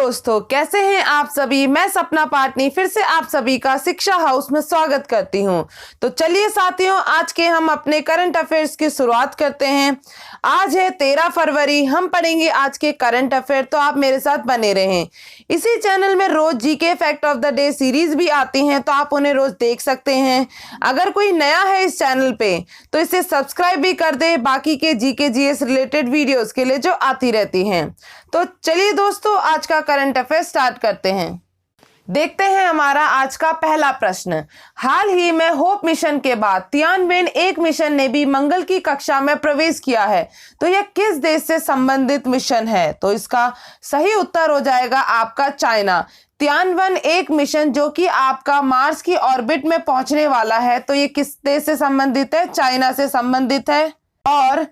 दोस्तों, कैसे हैं आप सभी। मैं सपना पाटनी फिर से आप सभी का शिक्षा हाउस में स्वागत करती हूं। तो चलिए साथियों, आज के हम अपने करंट अफेयर्स की शुरुआत करते हैं। आज है 13 फरवरी। हम पढ़ेंगे आज के करंट अफेयर, तो आप मेरे साथ बने रहें। इसी चैनल में रोज GK fact of the day series भी आती हैं, तो आप उन्हें रोज देख सकते हैं। अगर कोई नया है इस चैनल पे तो इसे सब्सक्राइब भी कर दे, बाकी के जीके जीएस रिलेटेड वीडियोस के लिए जो आती रहती हैं। तो चलिए दोस्तों, आज का करंट अफेयर स्टार्ट करते हैं। देखते हैं हमारा आज का पहला प्रश्न। हाल ही में होप मिशन के बाद तियानवेन 1 मिशन ने भी मंगल की कक्षा में प्रवेश किया है, तो यह किस देश से संबंधित मिशन है? तो इसका सही उत्तर हो जाएगा आपका चाइना। तियानवेन 1 मिशन जो कि आपका मार्स की ऑर्बिट में पहुंचने वाला है, तो ये किस देश से संबंधित है? चाइना से संबंधित है। और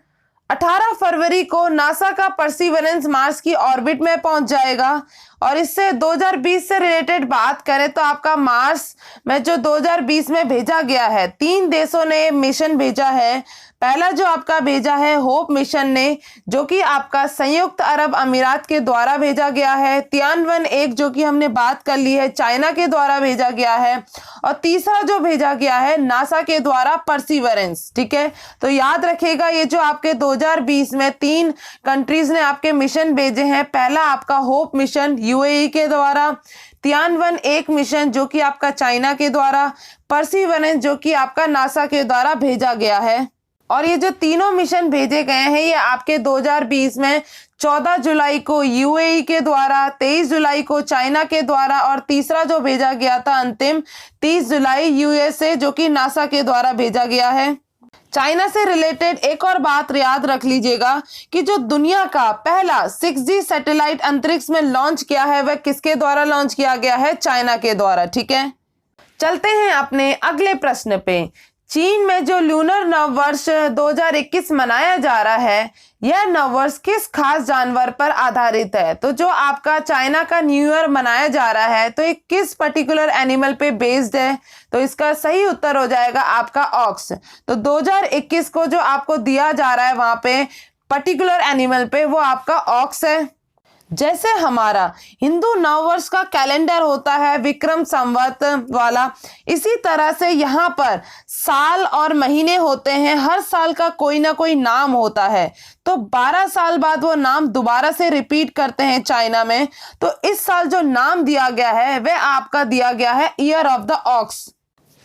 18 फरवरी को नासा का परसिवरेंस मार्स की ऑर्बिट में पहुंच जाएगा। और इससे 2020 से रिलेटेड बात करें तो आपका मार्स में जो 2020 में भेजा गया है, 3 देशों ने मिशन भेजा है। पहला जो आपका भेजा है होप मिशन ने, जो कि आपका संयुक्त अरब अमीरात के द्वारा भेजा गया है। तियानवेन 1 जो कि हमने बात कर ली है, चाइना के द्वारा भेजा गया है। और तीसरा जो भेजा गया है नासा के द्वारा परसिवरेंस। ठीक है, तो याद रखिएगा ये जो आपके 2020 में 3 कंट्रीज ने आपके मिशन भेजे हैं। पहला आपका होप मिशन यूएई के द्वारा, तियानवेन 1 मिशन जो कि आपका चाइना के द्वारा, परसिवरेंस जो कि आपका नासा के द्वारा भेजा गया है। और ये जो तीनों मिशन भेजे गए हैं ये आपके 2020 में 14 जुलाई को यूएई के द्वारा, 23 जुलाई को चाइना के द्वारा, और तीसरा जो भेजा गया था अंतिम 30 जुलाई यूएसए जो कि नासा के द्वारा भेजा गया है। चाइना से रिलेटेड एक और बात याद रख लीजिएगा कि जो दुनिया का पहला 6G सैटेलाइट अंतरिक्ष में लॉन्च किया है वह किसके द्वारा लॉन्च किया गया है? चाइना के द्वारा। ठीक है, चलते हैं अपने अगले प्रश्न पे। चीन में जो लूनर नववर्ष 2021 मनाया जा रहा है, यह नववर्ष किस खास जानवर पर आधारित है? तो जो आपका चाइना का न्यू ईयर मनाया जा रहा है, तो ये किस पर्टिकुलर एनिमल पे बेस्ड है? तो इसका सही उत्तर हो जाएगा आपका ऑक्स। तो 2021 को जो आपको दिया जा रहा है वहां पे पर्टिकुलर एनिमल पे, वो आपका ऑक्स है। जैसे हमारा हिंदू नववर्ष का कैलेंडर होता है विक्रम संवत वाला, इसी तरह से यहाँ पर साल और महीने होते हैं। हर साल का कोई ना कोई नाम होता है, तो 12 साल बाद वो नाम दोबारा से रिपीट करते हैं चाइना में। तो इस साल जो नाम दिया गया है वह आपका दिया गया है ईयर ऑफ द ऑक्स।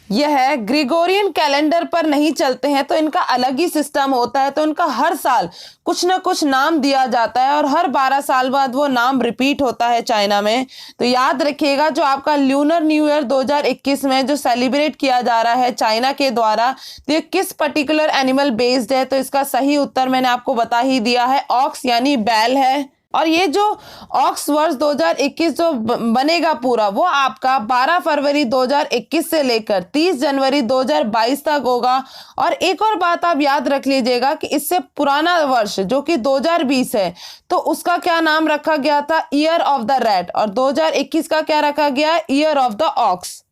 यह ग्रिगोरियन कैलेंडर पर नहीं चलते हैं, तो इनका अलग ही सिस्टम होता है। तो इनका हर साल कुछ ना कुछ नाम दिया जाता है और हर 12 साल बाद वो नाम रिपीट होता है चाइना में। तो याद रखिएगा जो आपका लूनर न्यू ईयर 2021 में जो सेलिब्रेट किया जा रहा है चाइना के द्वारा, तो ये किस पर्टिकुलर एनिमल बेस्ड है? तो इसका सही उत्तर मैंने आपको बता ही दिया है, ऑक्स यानी बैल है। और ये जो ऑक्स वर्ष 2021 जो बनेगा पूरा, वो आपका 12 फरवरी 2021 से लेकर 30 जनवरी 2022 तक होगा। और एक और बात आप याद रख लीजिएगा कि इससे पुराना वर्ष जो कि 2020 है, तो उसका क्या नाम रखा गया था? Year of the rat. और 2021 का क्या रखा गया? Year of the ox.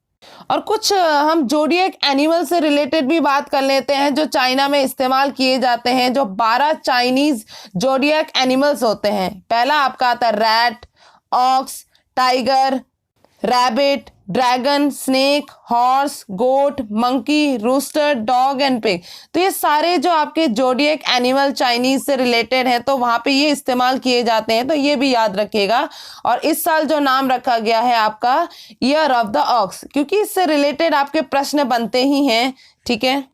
और कुछ हम जोडियक एनिमल से रिलेटेड भी बात कर लेते हैं जो चाइना में इस्तेमाल किए जाते हैं। जो 12 चाइनीज जोडियक एनिमल्स होते हैं, पहला आपका आता है rat, ox, tiger, rabbit, dragon, snake, horse, goat, monkey, rooster, dog and pig. तो ये सारे जो आपके जोडियक एनिमल चाइनीज से रिलेटेड हैं, तो वहां पे ये इस्तेमाल किए जाते हैं, तो ये भी याद रखिएगा। और इस साल जो नाम रखा गया है आपका ईयर ऑफ द ऑक्स, क्योंकि इससे रिलेटेड आपके प्रश्न बनते ही हैं। ठीक है,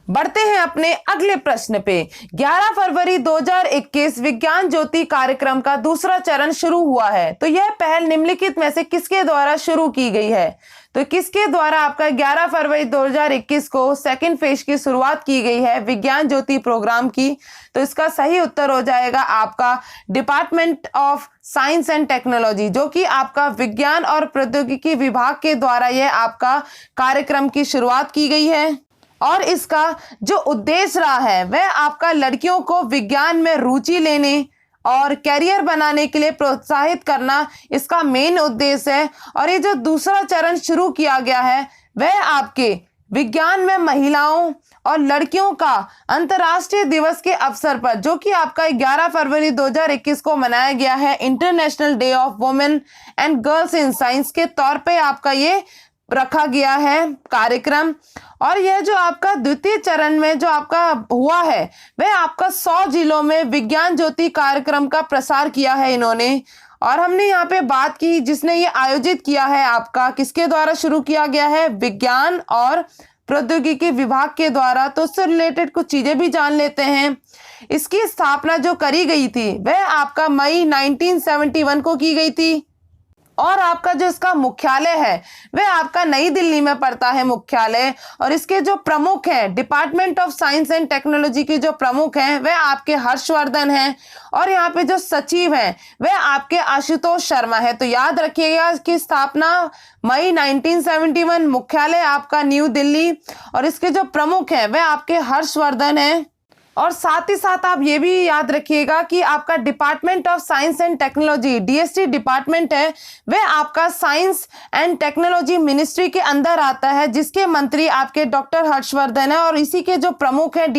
बढ़ते हैं अपने अगले प्रश्न पे। 11 फरवरी 2021 विज्ञान ज्योति कार्यक्रम का दूसरा चरण शुरू हुआ है, तो यह पहल निम्नलिखित में से किसके द्वारा शुरू की गई है? तो किसके द्वारा आपका 11 फरवरी 2021 को सेकंड फेज की शुरुआत की गई है विज्ञान ज्योति प्रोग्राम की? तो इसका सही उत्तर हो जाएगा आपका department of science and technology, जो कि आपका विज्ञान और प्रौद्योगिकी विभाग के द्वारा यह आपका कार्यक्रम की शुरुआत की गई है। और इसका जो उद्देश्य रहा है वह आपका लड़कियों को विज्ञान में रुचि लेने और कैरियर बनाने के लिए प्रोत्साहित करना इसका मेन उद्देश्य है। और ये जो दूसरा चरण शुरू किया गया है वह आपके विज्ञान में महिलाओं और लड़कियों का अंतर्राष्ट्रीय दिवस के अवसर पर, जो कि आपका 11 फरवरी 2021 को मनाया गया है, international day of women and girls in science के तौर पे आपका ये रखा गया है कार्यक्रम। और यह जो आपका द्वितीय चरण में जो आपका हुआ है वह आपका 100 जिलों में विज्ञान ज्योति कार्यक्रम का प्रसार किया है इन्होंने। और हमने यहाँ पे बात की जिसने ये आयोजित किया है, आपका किसके द्वारा शुरू किया गया है, विज्ञान और प्रौद्योगिकी विभाग के द्वारा। तो उससे रिलेटेड कुछ चीजें भी जान लेते हैं। इसकी स्थापना जो करी गई थी वह आपका मई 1971 को की गई थी। और आपका जो इसका मुख्यालय है वह आपका नई दिल्ली में पड़ता है मुख्यालय। और इसके जो प्रमुख हैं, department of science and technology के जो प्रमुख हैं वह आपके हर्षवर्धन हैं। और यहाँ पे जो सचिव हैं वह आपके आशुतोष शर्मा है। तो याद रखिएगा इसकी स्थापना मई 1971, मुख्यालय आपका न्यू दिल्ली, और इसके जो प्रमुख हैं वह आपके हर्षवर्धन हैं। और साथ ही साथ आप ये भी याद रखिएगा कि आपका department of science and technology, DST department है, वह आपका साइंस एंड टेक्नोलॉजी मिनिस्ट्री के अंदर आता है, जिसके मंत्री आपके डॉक्टर हर्षवर्धन है। और इसी के जो प्रमुख हैं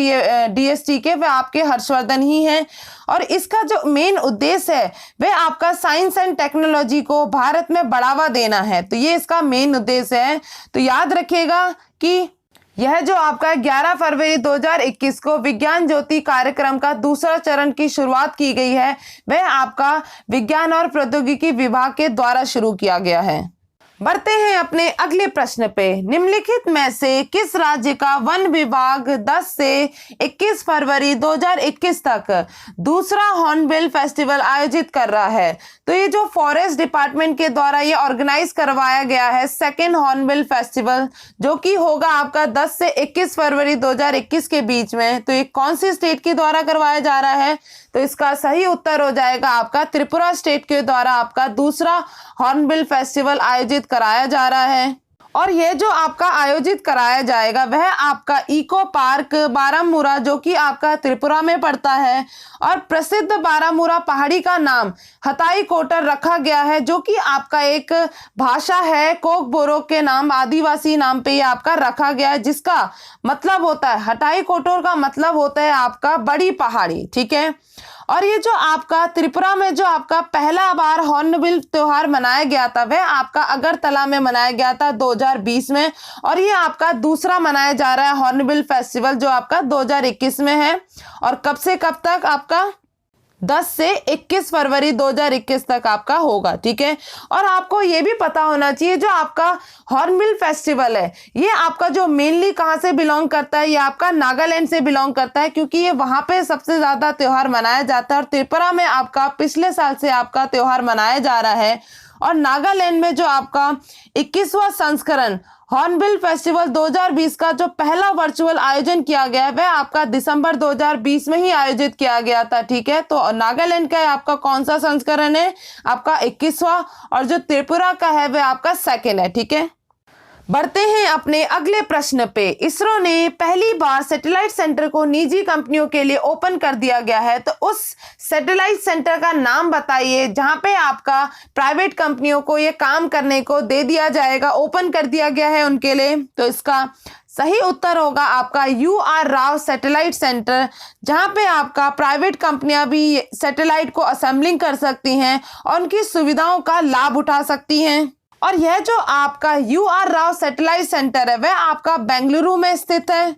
डीएसटी के वह आपके हर्षवर्धन ही हैं। और इसका जो मेन उद्देश्य है वह आपका साइंस एंड टेक्नोलॉजी को भारत में बढ़ावा देना है। तो ये इसका मेन उद्देश्य है। तो याद रखिएगा कि यह जो आपका 11 फरवरी 2021 को विज्ञान ज्योति कार्यक्रम का दूसरा चरण की शुरुआत की गई है, वह आपका विज्ञान और प्रौद्योगिकी विभाग के द्वारा शुरू किया गया है। बढ़ते हैं अपने अगले प्रश्न पे। निम्नलिखित में से किस राज्य का वन विभाग 10 से 21 फरवरी 2021 तक दूसरा हॉर्नबिल फेस्टिवल आयोजित कर रहा है? तो ये जो फॉरेस्ट डिपार्टमेंट के द्वारा ये ऑर्गेनाइज करवाया गया है सेकेंड हॉर्नबिल फेस्टिवल, जो कि होगा आपका 10 से 21 फरवरी 2021 के बीच में। तो ये कौन सी स्टेट के द्वारा करवाया जा रहा है? तो इसका सही उत्तर हो जाएगा आपका त्रिपुरा स्टेट के द्वारा आपका दूसरा हॉर्नबिल फेस्टिवल आयोजित कराया जा रहा है। और यह जो आपका आयोजित कराया जाएगा वह आपका इको पार्क बारामूरा, जो कि आपका त्रिपुरा में पड़ता है। और प्रसिद्ध बारामूरा पहाड़ी का नाम हताई कोटर रखा गया है, जो कि आपका एक भाषा है कोकबोरो के नाम, आदिवासी नाम पे ये आपका रखा गया है, जिसका मतलब होता है हताई कोटर का मतलब होता है आपका बड़ी पहाड़ी। ठीक है। और ये जो आपका त्रिपुरा में जो आपका पहला बार हॉर्नबिल त्योहार मनाया गया था वह आपका अगरतला में मनाया गया था 2020 में। और ये आपका दूसरा मनाया जा रहा है हॉर्नबिल फेस्टिवल, जो आपका 2021 में है। और कब से कब तक? आपका 10 से 21 फरवरी 2021 तक आपका होगा। ठीक है। और आपको ये भी पता होना चाहिए जो आपका हॉर्नबिल फेस्टिवल है ये आपका जो मेनली कहाँ से बिलोंग करता है, ये आपका नागालैंड से बिलोंग करता है, क्योंकि ये वहाँ पे सबसे ज़्यादा त्यौहार मनाया जाता है। और त्रिपुरा में आपका पिछले साल से आपका त्यौहार मनाया जा रहा है। और नागालैंड में जो आपका 21वां संस्करण हॉर्नबिल फेस्टिवल 2020 का जो पहला वर्चुअल आयोजन किया गया है वह आपका दिसंबर 2020 में ही आयोजित किया गया था। ठीक है। तो नागालैंड का आपका कौन सा संस्करण है? आपका 21वां। और जो त्रिपुरा का है वह आपका सेकेंड है। ठीक है। बढ़ते हैं अपने अगले प्रश्न पे। इसरो ने पहली बार सैटेलाइट सेंटर को निजी कंपनियों के लिए ओपन कर दिया गया है, तो उस सैटेलाइट सेंटर का नाम बताइए जहां पे आपका प्राइवेट कंपनियों को ये काम करने को दे दिया जाएगा, ओपन कर दिया गया है उनके लिए। तो इसका सही उत्तर होगा आपका UR राव सैटेलाइट सेंटर, जहां पे आपका प्राइवेट कंपनियां भी सैटेलाइट को असेंबलिंग कर सकती हैं और उनकी सुविधाओं का लाभ उठा सकती हैं। और यह जो आपका UR राव सैटेलाइट सेंटर है वह आपका बेंगलुरु में स्थित है।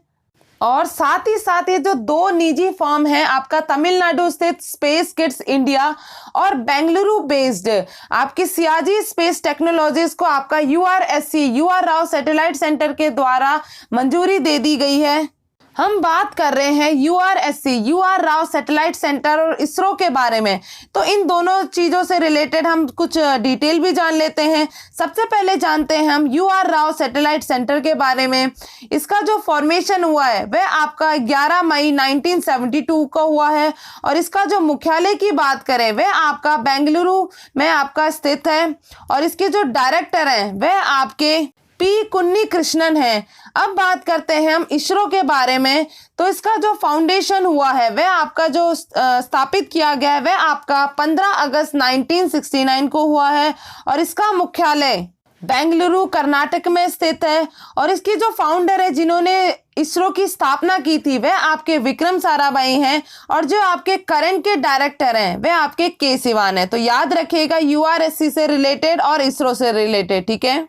और साथ ही साथ ये जो दो निजी फर्म है आपका तमिलनाडु स्थित स्पेस किड्स इंडिया और बेंगलुरु बेस्ड आपकी सियाजी स्पेस टेक्नोलॉजीज को आपका URSC UR Rao satellite centre के द्वारा मंजूरी दे दी गई है। हम बात कर रहे हैं URSC UR Rao satellite centre और इसरो के बारे में। तो इन दोनों चीज़ों से रिलेटेड हम कुछ डिटेल भी जान लेते हैं। सबसे पहले जानते हैं हम UR राव सैटेलाइट सेंटर के बारे में। इसका जो फॉर्मेशन हुआ है वह आपका 11 मई 1972 को हुआ है। और इसका जो मुख्यालय की बात करें वह आपका बेंगलुरु में आपका स्थित है। और इसके जो डायरेक्टर हैं वह आपके P कुन्नी कृष्णन है। अब बात करते हैं हम इसरो के बारे में। तो इसका जो फाउंडेशन हुआ है वह आपका जो स्थापित किया गया है वह आपका 15 अगस्त 1969 को हुआ है। और इसका मुख्यालय बेंगलुरु कर्नाटक में स्थित है और इसकी जो फाउंडर है जिन्होंने इसरो की स्थापना की थी वह आपके विक्रम साराभाई हैं और जो आपके करंट के डायरेक्टर हैं वह आपके के सिवान है। तो याद रखिएगा यूआरएससी से रिलेटेड और इसरो से रिलेटेड, ठीक है।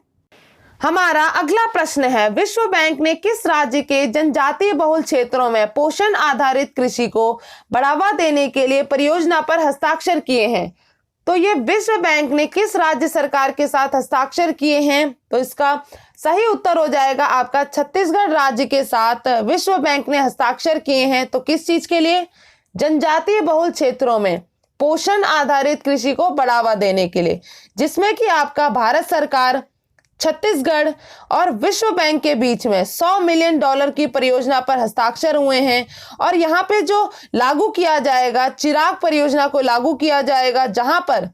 हमारा अगला प्रश्न है, विश्व बैंक ने किस राज्य के जनजातीय बहुल क्षेत्रों में पोषण आधारित कृषि को बढ़ावा देने के लिए परियोजना पर हस्ताक्षर किए हैं? तो ये विश्व बैंक ने किस राज्य सरकार के साथ हस्ताक्षर किए हैं? तो इसका सही उत्तर हो जाएगा आपका छत्तीसगढ़ राज्य के साथ विश्व बैंक ने हस्ताक्षर किए हैं। तो किस चीज के लिए? जनजातीय बहुल क्षेत्रों में पोषण आधारित कृषि को बढ़ावा देने के लिए, जिसमें कि आपका भारत सरकार, छत्तीसगढ़ और विश्व बैंक के बीच में $100 मिलियन की परियोजना पर हस्ताक्षर हुए हैं। और यहाँ पे जो लागू किया जाएगा, चिराग परियोजना को लागू किया जाएगा, जहां पर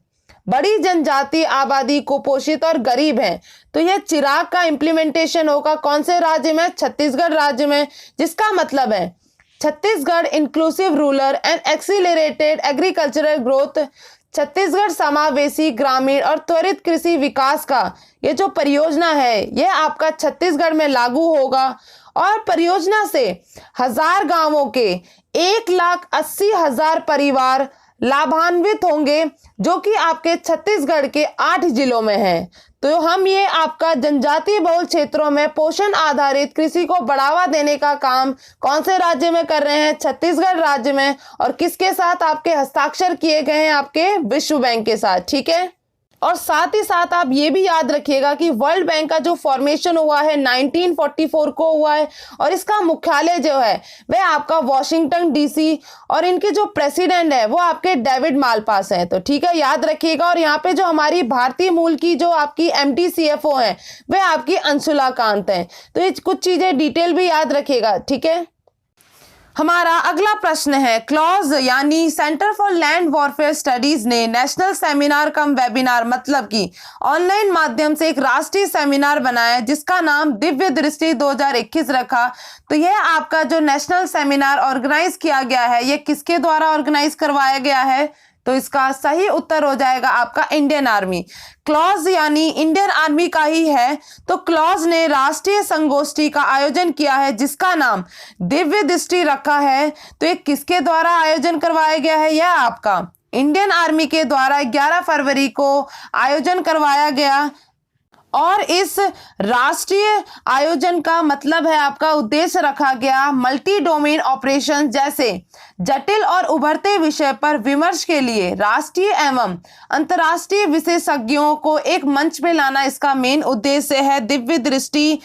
बड़ी जनजातीय आबादी कुपोषित और गरीब है। तो यह चिराग का इम्प्लीमेंटेशन होगा कौन से राज्य में? छत्तीसगढ़ राज्य में, जिसका मतलब है Chhattisgarh inclusive rural and accelerated agricultural growth, Chhattisgarh समावेशी ग्रामीण और त्वरित कृषि विकास का ये जो परियोजना है यह आपका छत्तीसगढ़ में लागू होगा। और परियोजना से 1000 गांवों के 1,80,000 परिवार लाभान्वित होंगे, जो कि आपके छत्तीसगढ़ के 8 जिलों में है। तो हम ये आपका जनजातीय बहुल क्षेत्रों में पोषण आधारित कृषि को बढ़ावा देने का काम कौन से राज्य में कर रहे हैं? छत्तीसगढ़ राज्य में। और किसके साथ आपके हस्ताक्षर किए गए हैं? आपके विश्व बैंक के साथ, ठीक है। और साथ ही साथ आप ये भी याद रखिएगा कि वर्ल्ड बैंक का जो फॉर्मेशन हुआ है 1944 को हुआ है और इसका मुख्यालय जो है वह आपका वॉशिंगटन डीसी और इनके जो प्रेसिडेंट है वो आपके डेविड मालपास हैं। तो ठीक है, याद रखिएगा। और यहाँ पे जो हमारी भारतीय मूल की जो आपकी MD CFO है वह आपकी अंशुला कांत हैं। तो ये कुछ चीजें डिटेल भी याद रखिएगा, ठीक है। हमारा अगला प्रश्न है, क्लॉज यानी centre for land warfare studies ने नेशनल सेमिनार कम वेबिनार मतलब कि ऑनलाइन माध्यम से एक राष्ट्रीय सेमिनार बनाया जिसका नाम दिव्य दृष्टि 2021 रखा। तो यह आपका जो नेशनल सेमिनार ऑर्गेनाइज किया गया है यह किसके द्वारा ऑर्गेनाइज करवाया गया है? तो इसका सही उत्तर हो जाएगा आपका इंडियन आर्मी। क्लॉज यानी इंडियन आर्मी का ही है। तो क्लॉज ने राष्ट्रीय संगोष्ठी का आयोजन किया है जिसका नाम दिव्य दृष्टि रखा है। तो ये किसके द्वारा आयोजन करवाया गया है? यह आपका इंडियन आर्मी के द्वारा 11 फरवरी को आयोजन करवाया गया। और इस राष्ट्रीय आयोजन का मतलब है आपका उद्देश्य रखा गया मल्टी डोमेन ऑपरेशन जैसे जटिल और उभरते विषय पर विमर्श के लिए राष्ट्रीय एवं अंतर्राष्ट्रीय विशेषज्ञों को एक मंच पे लाना इसका मेन उद्देश्य है। दिव्य दृष्टि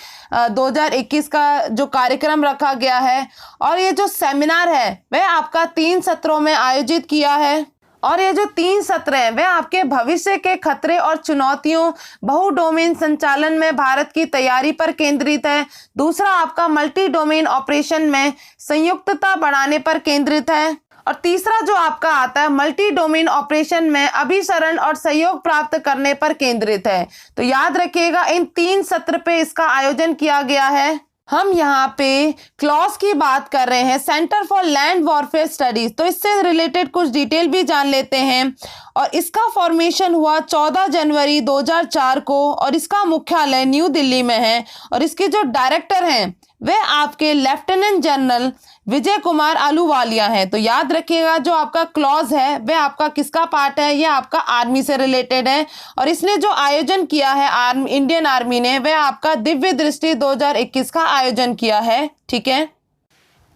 2021 का जो कार्यक्रम रखा गया है और ये जो सेमिनार है वह आपका 3 सत्रों में आयोजित किया है। और ये जो 3 सत्र हैं वे आपके भविष्य के खतरे और चुनौतियों, बहुडोमेन संचालन में भारत की तैयारी पर केंद्रित है। दूसरा आपका मल्टी डोमेन ऑपरेशन में संयुक्तता बढ़ाने पर केंद्रित है। और तीसरा जो आपका आता है मल्टी डोमेन ऑपरेशन में अभिसरण और सहयोग प्राप्त करने पर केंद्रित है। तो याद रखिएगा इन 3 सत्र पे इसका आयोजन किया गया है। हम यहाँ पे क्लॉज की बात कर रहे हैं, centre for land warfare studies. तो इससे रिलेटेड कुछ डिटेल भी जान लेते हैं। और इसका फॉर्मेशन हुआ 14 जनवरी 2004 को और इसका मुख्यालय न्यू दिल्ली में है। और इसके जो डायरेक्टर हैं वे आपके लेफ्टिनेंट जनरल विजय कुमार आलूवालिया हैं। तो याद रखिएगा जो आपका क्लॉज है वह आपका किसका पार्ट है? यह आपका आर्मी से रिलेटेड है। और इसने जो आयोजन किया है इंडियन आर्मी ने वह आपका दिव्य दृष्टि 2021 का आयोजन किया है, ठीक है।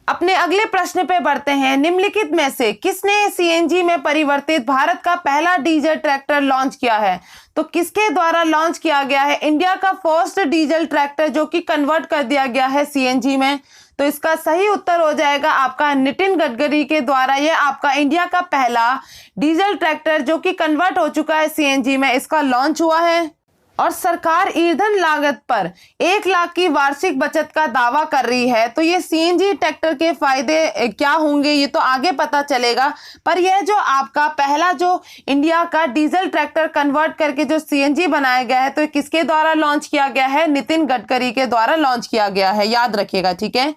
अपने अगले प्रश्न पे बढ़ते हैं। निम्नलिखित में से किसने CNG में परिवर्तित भारत का पहला डीजल ट्रैक्टर लॉन्च किया है? तो किसके द्वारा लॉन्च किया गया है इंडिया का फर्स्ट डीजल ट्रैक्टर जो कि कन्वर्ट कर दिया गया है CNG में? तो इसका सही उत्तर हो जाएगा आपका नितिन गडकरी के द्वारा। यह आपका इंडिया का पहला डीजल ट्रैक्टर जो कि कन्वर्ट हो चुका है CNG में, इसका लॉन्च हुआ है। और सरकार ईंधन लागत पर 1 लाख की वार्षिक बचत का दावा कर रही है। तो ये CNG ट्रैक्टर के फायदे क्या होंगे ये तो आगे पता चलेगा। पर यह जो आपका पहला जो इंडिया का डीजल ट्रैक्टर कन्वर्ट करके जो CNG बनाया गया है तो किसके द्वारा लॉन्च किया गया है? नितिन गडकरी के द्वारा लॉन्च किया गया है, याद रखिएगा, ठीक है।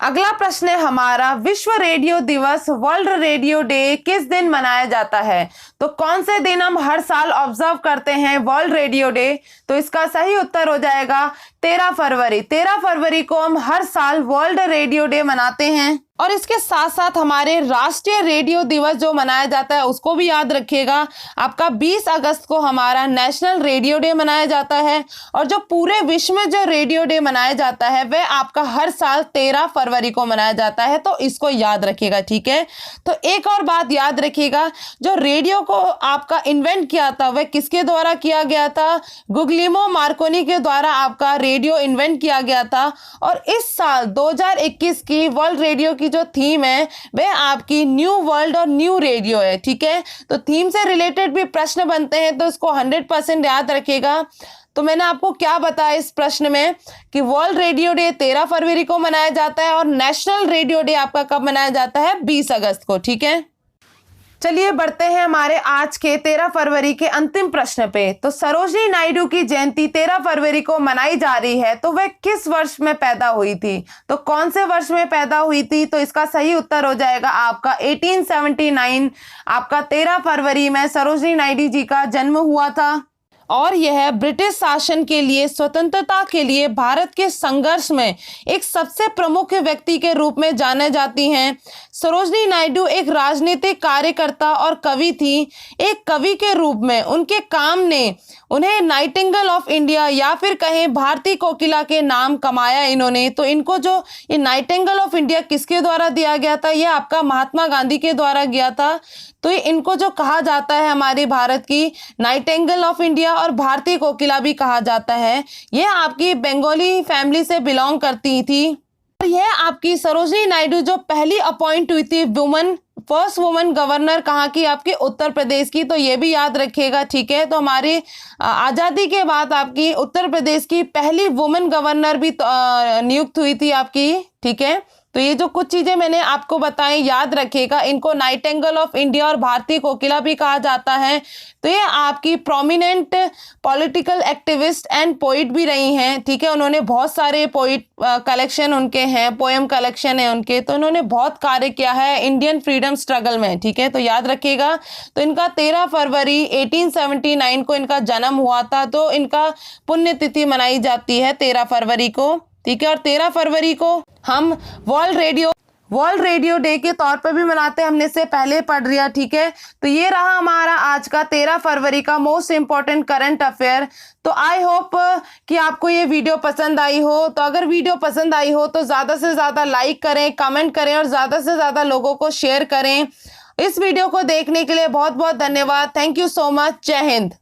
अगला प्रश्न है हमारा, विश्व रेडियो दिवस वर्ल्ड रेडियो डे किस दिन मनाया जाता है? तो कौन से दिन हम हर साल ऑब्जर्व करते हैं वर्ल्ड रेडियो डे? तो इसका सही उत्तर हो जाएगा 13 फरवरी। 13 फरवरी को हम हर साल वर्ल्ड रेडियो डे मनाते हैं। और इसके साथ साथ हमारे राष्ट्रीय रेडियो दिवस जो मनाया जाता है उसको भी याद रखिएगा। आपका 20 अगस्त को हमारा नेशनल रेडियो डे मनाया जाता है। और जो पूरे विश्व में जो रेडियो डे मनाया जाता है वह आपका हर साल 13 फरवरी को मनाया जाता है। तो इसको याद रखिएगा, ठीक है। तो एक और बात याद रखिएगा, जो रेडियो को आपका इन्वेंट किया था वह किसके द्वारा किया गया था? गुग्लियमो मार्कोनी के द्वारा आपका रेडियो इन्वेंट किया गया था। और इस साल 2021 की वर्ल्ड रेडियो की जो थीम है वह आपकी न्यू वर्ल्ड और न्यू रेडियो है, ठीक है। तो थीम से रिलेटेड भी प्रश्न बनते हैं तो इसको 100% याद रखिएगा। तो मैंने आपको क्या बताया इस प्रश्न में कि वर्ल्ड रेडियो डे 13 फरवरी को मनाया जाता है और नेशनल रेडियो डे आपका कब मनाया जाता है? 20 अगस्त को, ठीक है। चलिए बढ़ते हैं हमारे आज के 13 फरवरी के अंतिम प्रश्न पे। तो सरोजिनी नायडू की जयंती 13 फरवरी को मनाई जा रही है, तो वह किस वर्ष में पैदा हुई थी? तो कौन से वर्ष में पैदा हुई थी? तो इसका सही उत्तर हो जाएगा आपका 1879। आपका 13 फरवरी में सरोजिनी नायडू जी का जन्म हुआ था। और यह ब्रिटिश शासन के लिए, स्वतंत्रता के लिए भारत के संघर्ष में एक सबसे प्रमुख व्यक्ति के रूप में जाने जाती हैं। सरोजिनी नायडू एक राजनीतिक कार्यकर्ता और कवि थी। एक कवि के रूप में उनके काम ने उन्हें नाइटिंगेल ऑफ इंडिया या फिर कहें भारतीय कोकिला के नाम कमाया इन्होंने। तो इनको जो ये नाइटिंगेल ऑफ इंडिया किसके द्वारा दिया गया था? यह आपका महात्मा गांधी के द्वारा गया था। तो इनको जो कहा जाता है हमारे भारत की नाइटिंगेल ऑफ इंडिया और भारतीय कोकिला भी कहा जाता है। यह आपकी बंगाली फैमिली से बिलोंग करती थी। और यह आपकी सरोजिनी नायडू जो पहली अपॉइंट हुई थी वुमन, फर्स्ट वुमन गवर्नर कहाँ की? आपके उत्तर प्रदेश की। तो ये भी याद रखिएगा, ठीक है। तो हमारी आज़ादी के बाद आपकी उत्तर प्रदेश की पहली वुमन गवर्नर भी नियुक्त हुई थी आपकी, ठीक है। तो ये जो कुछ चीजें मैंने आपको बताई याद रखिएगा। इनको नाइटिंगेल ऑफ इंडिया और भारतीय कोकिला भी कहा जाता है। तो ये आपकी prominent political activist and poet भी रही हैं, ठीक है। उन्होंने बहुत सारे पोइट कलेक्शन उनके हैं, पोएम कलेक्शन है उनके। तो इन्होंने बहुत कार्य किया है इंडियन फ्रीडम स्ट्रगल में, ठीक है। तो याद रखिएगा। तो इनका 13 फरवरी 1879 को इनका जन्म हुआ था। तो इनका पुण्यतिथि मनाई जाती है 13 फरवरी को, ठीक है। और 13 फरवरी को हम वर्ल्ड रेडियो डे के तौर पर भी मनाते हैं। हमने इससे पहले पढ़ लिया, ठीक है। तो ये रहा हमारा आज का 13 फरवरी का मोस्ट इंपॉर्टेंट करंट अफेयर। तो आई होप कि आपको ये वीडियो पसंद आई हो। तो अगर वीडियो पसंद आई हो तो ज़्यादा से ज़्यादा लाइक करें, कमेंट करें और ज़्यादा से ज़्यादा लोगों को शेयर करें। इस वीडियो को देखने के लिए बहुत बहुत धन्यवाद। Thank you so much. जय हिंद।